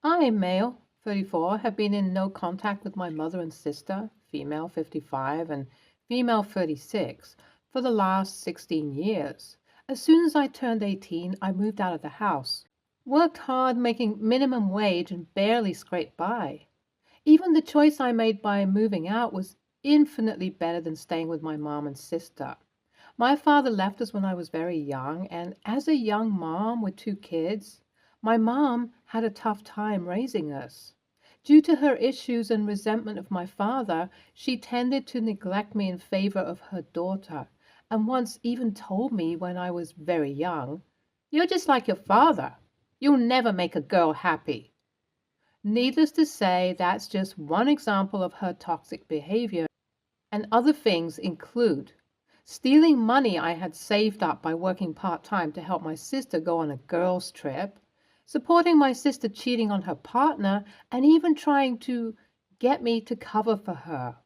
I, male 34, have been in no contact with my mother and sister, female 55 and female 36, for the last 16 years. As soon as I turned 18, I moved out of the house, worked hard making minimum wage and barely scraped by. Even the choice I made by moving out was infinitely better than staying with my mom and sister. My father left us when I was very young, and as a young mom with two kids, my mom had a tough time raising us. Due to her issues and resentment of my father, she tended to neglect me in favor of her daughter, and once even told me when I was very young, "You're just like your father. You'll never make a girl happy." Needless to say, that's just one example of her toxic behavior, and other things include stealing money I had saved up by working part-time to help my sister go on a girls' trip, supporting my sister cheating on her partner, and even trying to get me to cover for her.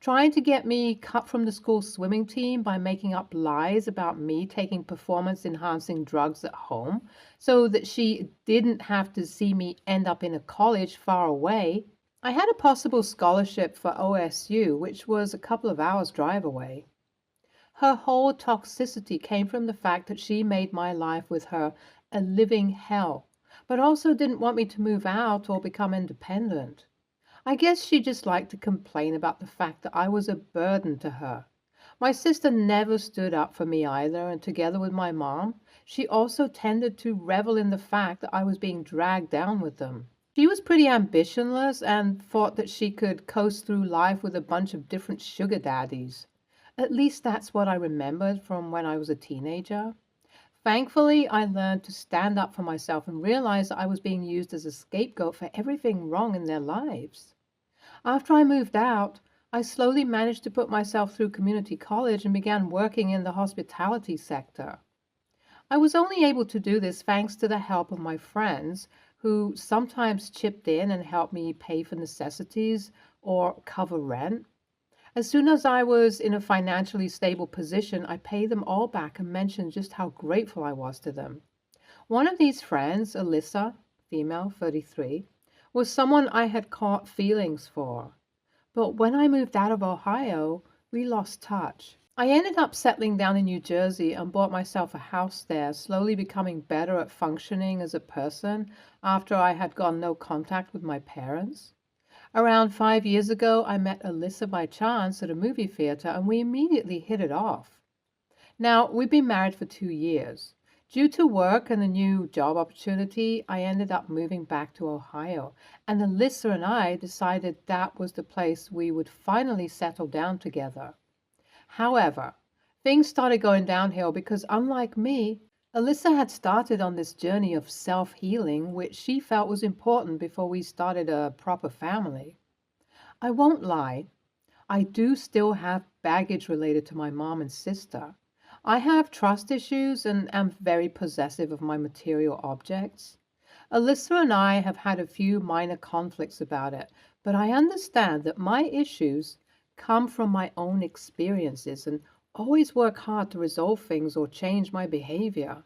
Trying to get me cut from the school swimming team by making up lies about me taking performance-enhancing drugs at home so that she didn't have to see me end up in a college far away. I had a possible scholarship for OSU, which was a couple of hours' drive away. Her whole toxicity came from the fact that she made my life with her a living hell, but also didn't want me to move out or become independent. I guess she just liked to complain about the fact that I was a burden to her. My sister never stood up for me either, and together with my mom, she also tended to revel in the fact that I was being dragged down with them. She was pretty ambitionless and thought that she could coast through life with a bunch of different sugar daddies. At least that's what I remembered from when I was a teenager. Thankfully, I learned to stand up for myself and realize that I was being used as a scapegoat for everything wrong in their lives. After I moved out, I slowly managed to put myself through community college and began working in the hospitality sector. I was only able to do this thanks to the help of my friends, who sometimes chipped in and helped me pay for necessities or cover rent. As soon as I was in a financially stable position, I paid them all back and mentioned just how grateful I was to them. One of these friends, Alyssa, female 33, was someone I had caught feelings for. But when I moved out of Ohio, we lost touch. I ended up settling down in New Jersey and bought myself a house there, slowly becoming better at functioning as a person after I had gone no contact with my parents. Around 5 years ago, I met Alyssa by chance at a movie theater and we immediately hit it off. Now, we've been married for 2 years. Due to work and a new job opportunity, I ended up moving back to Ohio, and Alyssa and I decided that was the place we would finally settle down together. However, things started going downhill because, unlike me, Alyssa had started on this journey of self-healing, which she felt was important before we started a proper family. I won't lie, I do still have baggage related to my mom and sister. I have trust issues and am very possessive of my material objects. Alyssa and I have had a few minor conflicts about it, but I understand that my issues come from my own experiences and always work hard to resolve things or change my behavior.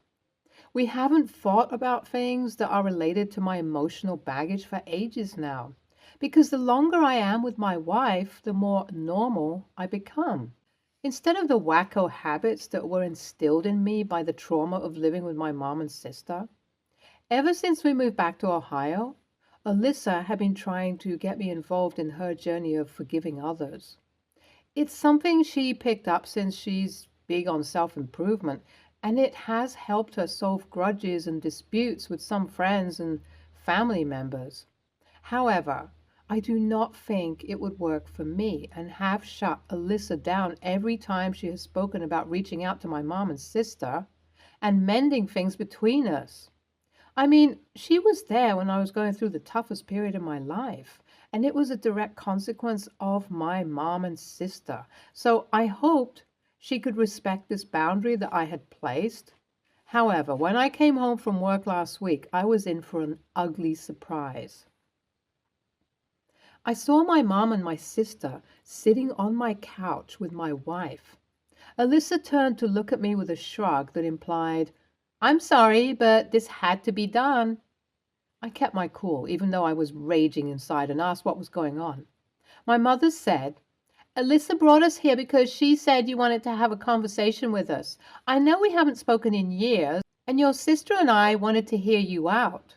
We haven't fought about things that are related to my emotional baggage for ages now, because the longer I am with my wife, the more normal I become. Instead of the wacko habits that were instilled in me by the trauma of living with my mom and sister. Ever since we moved back to Ohio, Alyssa had been trying to get me involved in her journey of forgiving others. It's something she picked up since she's big on self-improvement, and it has helped her solve grudges and disputes with some friends and family members. However, I do not think it would work for me and have shut Alyssa down every time she has spoken about reaching out to my mom and sister and mending things between us. I mean, she was there when I was going through the toughest period in my life, and it was a direct consequence of my mom and sister. So I hoped she could respect this boundary that I had placed. However, when I came home from work last week, I was in for an ugly surprise. I saw my mom and my sister sitting on my couch with my wife. Alyssa turned to look at me with a shrug that implied, "I'm sorry, but this had to be done." I kept my cool, even though I was raging inside, and asked what was going on. My mother said, Alyssa brought us here because she said you wanted to have a conversation with us. I know we haven't spoken in years, and your sister and I wanted to hear you out.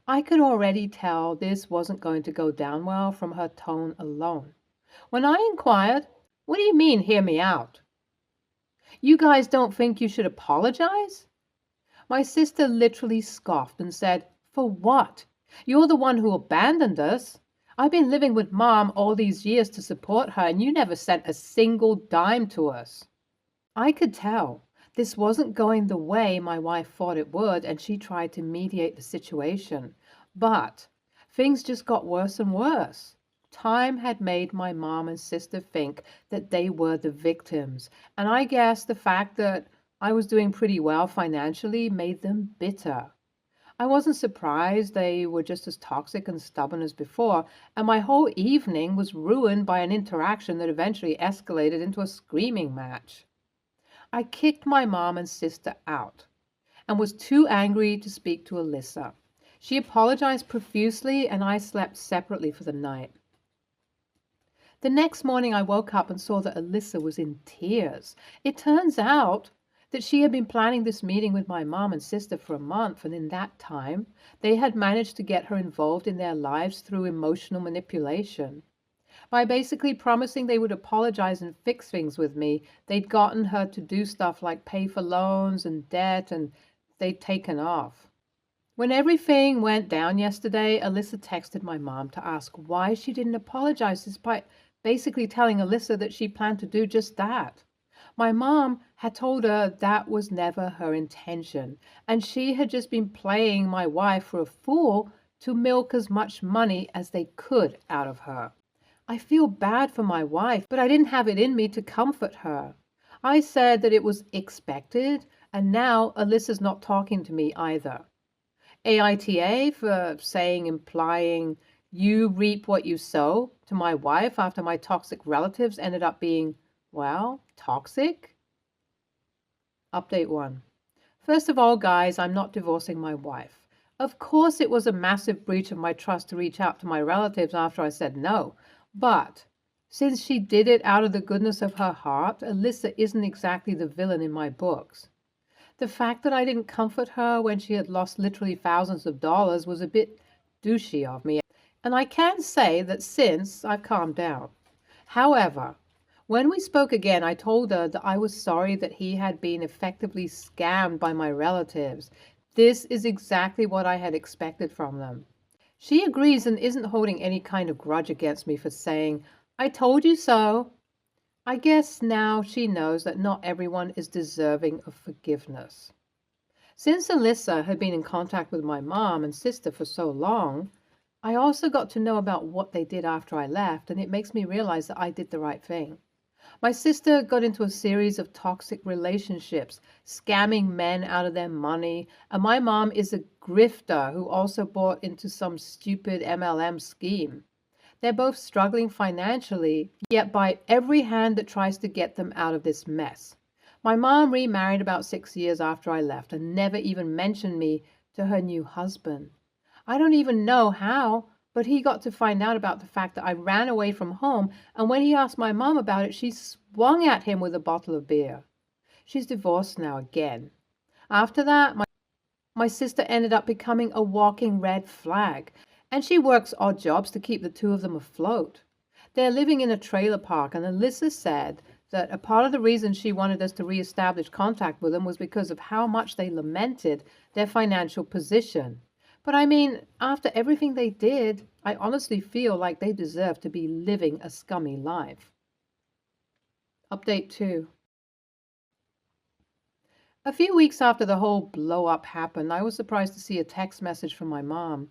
I could already tell this wasn't going to go down well from her tone alone. When I inquired, what do you mean, hear me out? You guys don't think you should apologize? My sister literally scoffed and said, For what? You're the one who abandoned us. I've been living with Mom all these years to support her, and you never sent a single dime to us. I could tell this wasn't going the way my wife thought it would, and she tried to mediate the situation. But things just got worse and worse. Time had made my mom and sister think that they were the victims, and I guess the fact that I was doing pretty well financially made them bitter. I wasn't surprised. They were just as toxic and stubborn as before, and my whole evening was ruined by an interaction that eventually escalated into a screaming match. I kicked my mom and sister out and was too angry to speak to Alyssa. She apologized profusely, and I slept separately for the night. The next morning, I woke up and saw that Alyssa was in tears. It turns out that she had been planning this meeting with my mom and sister for a month, and in that time, they had managed to get her involved in their lives through emotional manipulation. By basically promising they would apologize and fix things with me, they'd gotten her to do stuff like pay for loans and debt, and they'd taken off. When everything went down yesterday, Alyssa texted my mom to ask why she didn't apologize, despite basically telling Alyssa that she planned to do just that. My mom had told her that was never her intention, and she had just been playing my wife for a fool to milk as much money as they could out of her. I feel bad for my wife, but I didn't have it in me to comfort her. I said that it was expected, and now Alyssa's not talking to me either. AITA for saying, implying, you reap what you sow to my wife after my toxic relatives ended up being, well, toxic? Update 1. First of all, guys, I'm not divorcing my wife. Of course, it was a massive breach of my trust to reach out to my relatives after I said no. But since she did it out of the goodness of her heart, Alyssa isn't exactly the villain in my books. The fact that I didn't comfort her when she had lost literally thousands of dollars was a bit douchey of me, and I can say that since I've calmed down. However, when we spoke again, I told her that I was sorry that he had been effectively scammed by my relatives. This is exactly what I had expected from them. She agrees and isn't holding any kind of grudge against me for saying, I told you so. I guess now she knows that not everyone is deserving of forgiveness. Since Alyssa had been in contact with my mom and sister for so long, I also got to know about what they did after I left, and it makes me realize that I did the right thing. My sister got into a series of toxic relationships, scamming men out of their money, and my mom is a grifter who also bought into some stupid MLM scheme. They're both struggling financially, yet bite every hand that tries to get them out of this mess. My mom remarried about 6 years after I left and never even mentioned me to her new husband. I don't even know how, but he got to find out about the fact that I ran away from home, and when he asked my mom about it, she swung at him with a bottle of beer. She's divorced now again. After that, my sister ended up becoming a walking red flag, and she works odd jobs to keep the two of them afloat. They're living in a trailer park, and Alyssa said that a part of the reason she wanted us to reestablish contact with them was because of how much they lamented their financial position. But I mean, after everything they did, I honestly feel like they deserve to be living a scummy life. Update 2. A few weeks after the whole blow-up happened, I was surprised to see a text message from my mom.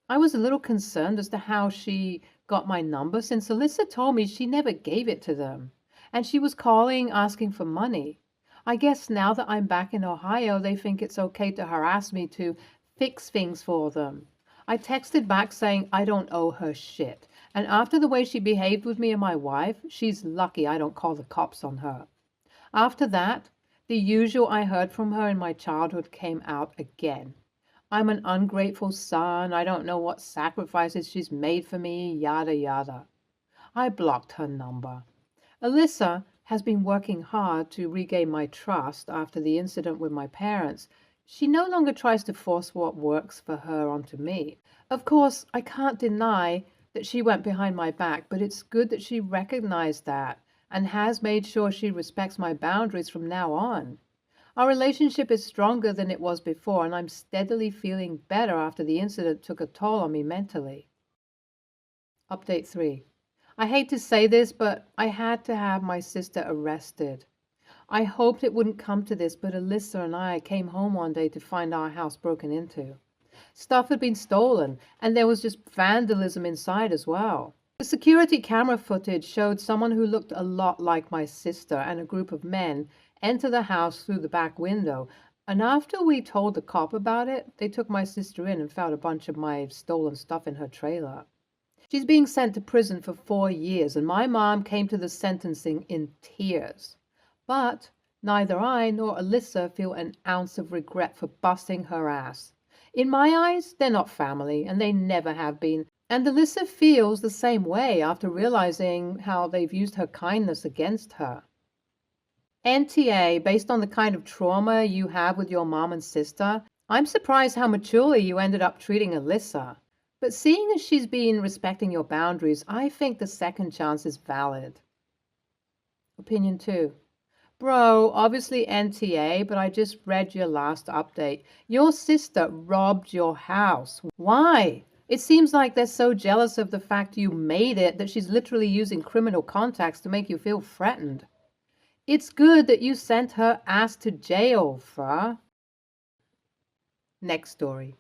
I was a little concerned as to how she got my number, since Alyssa told me she never gave it to them, and she was calling asking for money. I guess now that I'm back in Ohio, they think it's okay to harass me to fix things for them. I texted back saying I don't owe her shit, and after the way she behaved with me and my wife, she's lucky I don't call the cops on her. After that, the usual I heard from her in my childhood came out again. I'm an ungrateful son. I don't know what sacrifices she's made for me, yada yada. I blocked her number. Alyssa has been working hard to regain my trust after the incident with my parents. She no longer tries to force what works for her onto me. Of course, I can't deny that she went behind my back, but it's good that she recognized that and has made sure she respects my boundaries from now on. Our relationship is stronger than it was before, and I'm steadily feeling better after the incident took a toll on me mentally. Update 3. I hate to say this, but I had to have my sister arrested. I hoped it wouldn't come to this, but Alyssa and I came home one day to find our house broken into. Stuff had been stolen, and there was just vandalism inside as well. The security camera footage showed someone who looked a lot like my sister and a group of men enter the house through the back window. And after we told the cop about it, they took my sister in and found a bunch of my stolen stuff in her trailer. She's being sent to prison for 4 years, and my mom came to the sentencing in tears. But neither I nor Alyssa feel an ounce of regret for busting her ass. In my eyes, they're not family, and they never have been. And Alyssa feels the same way after realizing how they've used her kindness against her. NTA, based on the kind of trauma you have with your mom and sister, I'm surprised how maturely you ended up treating Alyssa. But seeing as she's been respecting your boundaries, I think the second chance is valid. Opinion 2. Bro, obviously NTA, but I just read your last update. Your sister robbed your house. Why? It seems like they're so jealous of the fact you made it that she's literally using criminal contacts to make you feel threatened. It's good that you sent her ass to jail, Fra. Next story.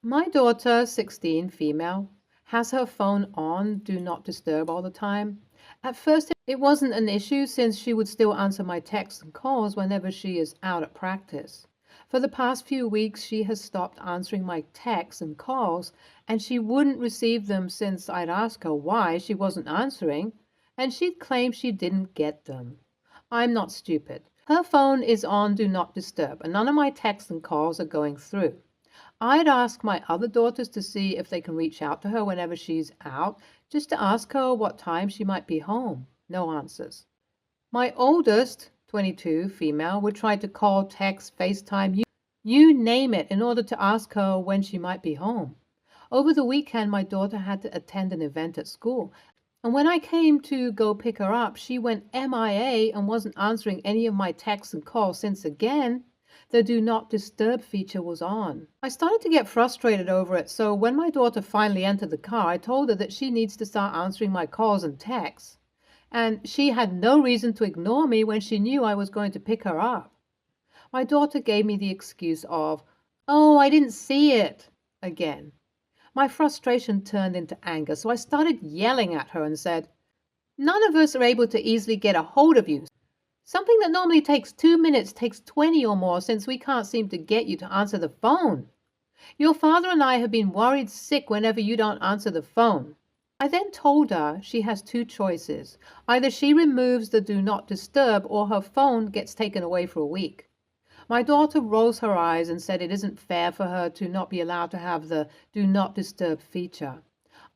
My daughter, 16, female, has her phone on Do Not Disturb all the time. At first, it wasn't an issue since she would still answer my texts and calls whenever she is out at practice. For the past few weeks, she has stopped answering my texts and calls, and she wouldn't receive them since I'd ask her why she wasn't answering, and she'd claim she didn't get them. I'm not stupid. Her phone is on Do Not Disturb, and none of my texts and calls are going through. I'd ask my other daughters to see if they can reach out to her whenever she's out, just to ask her what time she might be home. No answers. My oldest, 22, female, would try to call, text, FaceTime, you name it, in order to ask her when she might be home. Over the weekend, my daughter had to attend an event at school, and when I came to go pick her up, she went MIA and wasn't answering any of my texts and calls since again the Do Not Disturb feature was on. I started to get frustrated over it, so when my daughter finally entered the car, I told her that she needs to start answering my calls and texts. And she had no reason to ignore me when she knew I was going to pick her up. My daughter gave me the excuse of, "Oh, I didn't see it," again. My frustration turned into anger, so I started yelling at her and said, "None of us are able to easily get a hold of you. Something that normally takes 2 minutes takes 20 or more since we can't seem to get you to answer the phone. Your father and I have been worried sick whenever you don't answer the phone." I then told her she has two choices. Either she removes the Do Not Disturb or her phone gets taken away for a week. My daughter rolls her eyes and said it isn't fair for her to not be allowed to have the Do Not Disturb feature.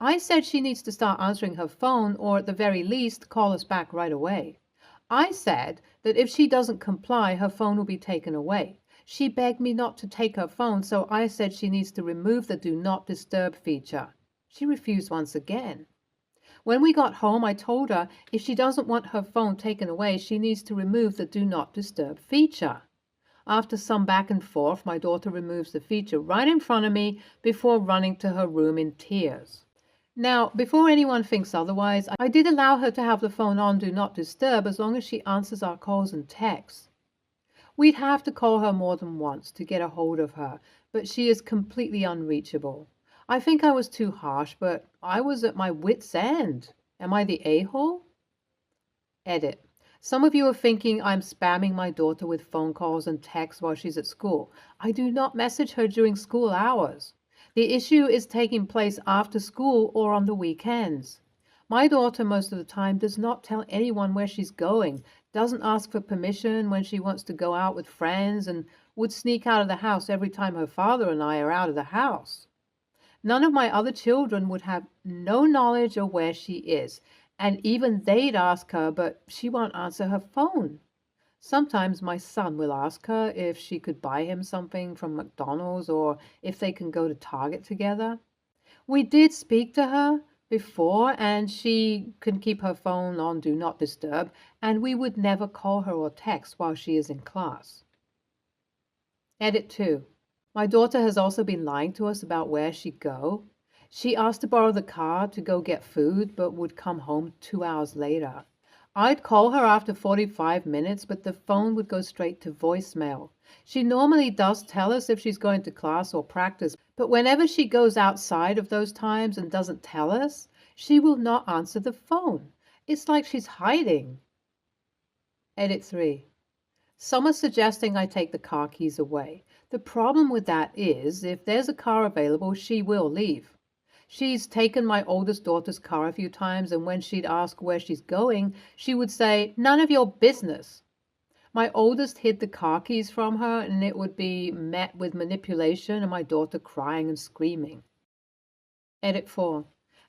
I said she needs to start answering her phone or at the very least call us back right away. I said that if she doesn't comply, her phone will be taken away. She begged me not to take her phone, so I said she needs to remove the Do Not Disturb feature. She refused once again. When we got home, I told her if she doesn't want her phone taken away, she needs to remove the Do Not Disturb feature. After some back and forth, my daughter removes the feature right in front of me before running to her room in tears. Now, before anyone thinks otherwise, I did allow her to have the phone on Do Not Disturb as long as she answers our calls and texts. We'd have to call her more than once to get a hold of her, but she is completely unreachable. I think I was too harsh, but I was at my wit's end. Am I the a-hole? Edit. Some of you are thinking I'm spamming my daughter with phone calls and texts while she's at school. I do not message her during school hours. The issue is taking place after school or on the weekends. My daughter most of the time does not tell anyone where she's going, doesn't ask for permission when she wants to go out with friends, and would sneak out of the house every time her father and I are out of the house. None of my other children would have no knowledge of where she is, and even they'd ask her, but she won't answer her phone. Sometimes my son will ask her if she could buy him something from McDonald's or if they can go to Target together. We did speak to her before, and she can keep her phone on Do Not Disturb, and we would never call her or text while she is in class. Edit 2. My daughter has also been lying to us about where she'd go. She asked to borrow the car to go get food, but would come home 2 hours later. I'd call her after 45 minutes, but the phone would go straight to voicemail. She normally does tell us if she's going to class or practice, but whenever she goes outside of those times and doesn't tell us, she will not answer the phone. It's like she's hiding. Edit 3. Some are suggesting I take the car keys away. The problem with that is, if there's a car available, she will leave. She's taken my oldest daughter's car a few times, and when she'd ask where she's going, she would say, "None of your business." My oldest hid the car keys from her, and it would be met with manipulation and my daughter crying and screaming. Edit 4.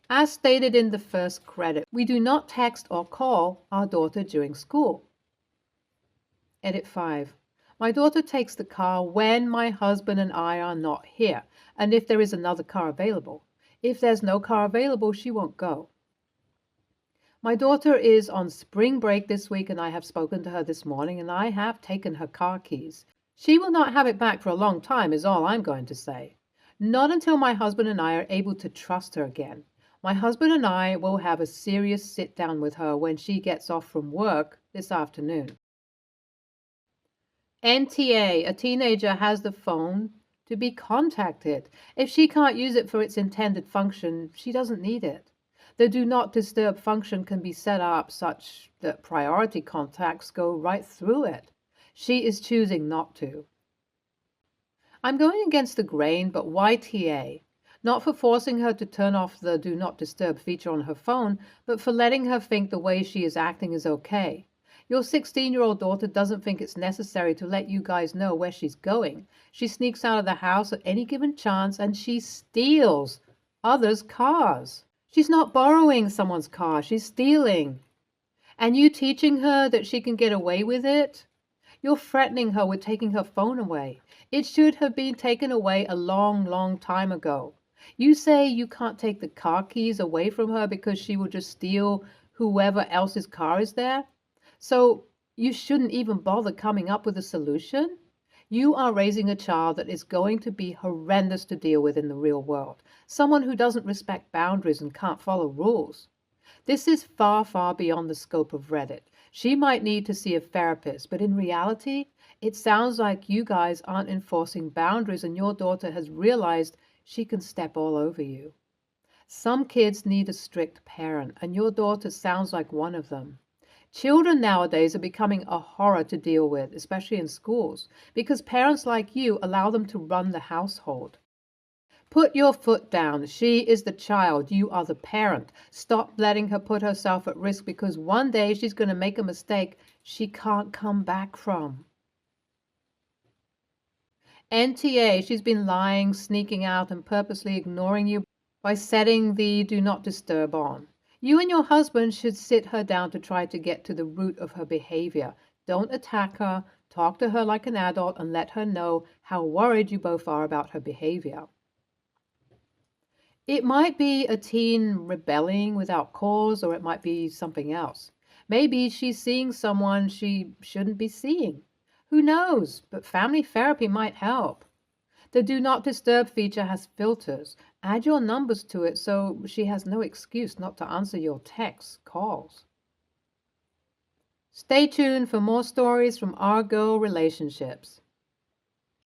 As stated in the first credit, we do not text or call our daughter during school. Edit 5. My daughter takes the car when my husband and I are not here, and if there is another car available. If there's no car available, she won't go. My daughter is on spring break this week, and I have spoken to her this morning, and I have taken her car keys. She will not have it back for a long time, is all I'm going to say. Not until my husband and I are able to trust her again. My husband and I will have a serious sit down with her when she gets off from work this afternoon. NTA, a teenager has the phone to be contacted. If she can't use it for its intended function, she doesn't need it. The Do Not Disturb function can be set up such that priority contacts go right through it. She is choosing not to. I'm going against the grain, but why TA? Not for forcing her to turn off the Do Not Disturb feature on her phone, but for letting her think the way she is acting is okay. Your 16-year-old daughter doesn't think it's necessary to let you guys know where she's going. She sneaks out of the house at any given chance, and she steals others' cars. She's not borrowing someone's car, she's stealing. And you teaching her that she can get away with it? You're threatening her with taking her phone away. It should have been taken away a long, long time ago. You say you can't take the car keys away from her because she will just steal whoever else's car is there? So you shouldn't even bother coming up with a solution? You are raising a child that is going to be horrendous to deal with in the real world. Someone who doesn't respect boundaries and can't follow rules. This is far, far beyond the scope of Reddit. She might need to see a therapist, but in reality, it sounds like you guys aren't enforcing boundaries and your daughter has realized she can step all over you. Some kids need a strict parent, and your daughter sounds like one of them. Children nowadays are becoming a horror to deal with, especially in schools, because parents like you allow them to run the household. Put your foot down. She is the child. You are the parent. Stop letting her put herself at risk because one day she's going to make a mistake she can't come back from. NTA, she's been lying, sneaking out, and purposely ignoring you by setting the Do Not Disturb on. You and your husband should sit her down to try to get to the root of her behavior. Don't attack her. Talk to her like an adult and let her know how worried you both are about her behavior. It might be a teen rebelling without cause, or it might be something else. Maybe she's seeing someone she shouldn't be seeing. Who knows? But family therapy might help. The Do Not Disturb feature has filters. Add your numbers to it so she has no excuse not to answer your texts, calls. Stay tuned for more stories from our girl relationships.